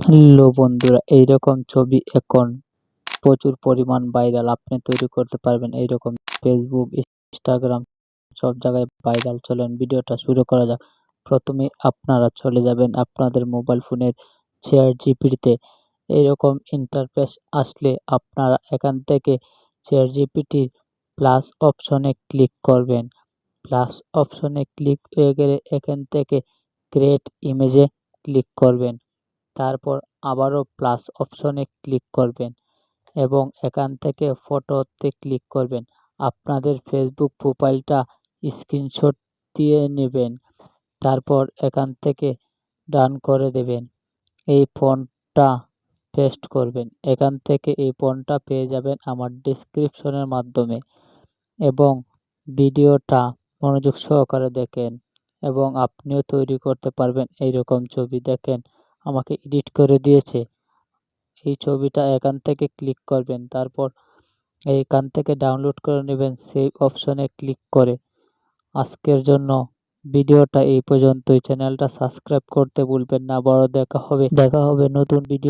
Hello বন্ধুরা, এইরকম ছবি এখন প্রচুর পরিমাণ ভাইরাল। আপনি তৈরি করতে পারবেন এইরকম। ফেসবুক, ইনস্টাগ্রাম সব জায়গায় ভাইরাল। চলেন ভিডিওটা শুরু করা যাক। প্রথমে আপনারা চলে যাবেন আপনাদের মোবাইল ফোনের ChatGPT-তে। এইরকম ইন্টারফেস আসলে আপনারা এখান থেকে ChatGPT-র প্লাস অপশনে ক্লিক করবেন। প্লাস অপশনে ক্লিক হয়ে গেলে এখান থেকে ক্রিয়েট ইমেজে ক্লিক করবেন। তারপর আবারও প্লাস অপশনে ক্লিক করবেন এবং এখান থেকে ফটোতে ক্লিক করবেন। আপনাদের ফেসবুক প্রোফাইলটা স্ক্রিনশট দিয়ে নেবেন। তারপর এখান থেকে ডান করে দেবেন। এই ফন্টটা পেস্ট করবেন। এখান থেকে এই ফন্টটা পেয়ে যাবেন আমার ডেসক্রিপশনের মাধ্যমে। এবং ভিডিওটা মনোযোগ সহকারে দেখেন এবং আপনিও তৈরি করতে পারবেন এইরকম ছবি। দেখেন আমাকে এডিট করে দিয়েছে। এই ছবিটা এখান থেকে ক্লিক করবেন। তারপর এইখান থেকে ডাউনলোড করে নেবেন সেভ অপশনে ক্লিক করে। আজকের জন্য ভিডিওটা এই পর্যন্তই। চ্যানেলটা সাবস্ক্রাইব করতে ভুলবেন না। দেখা হবে নতুন ভিডিও।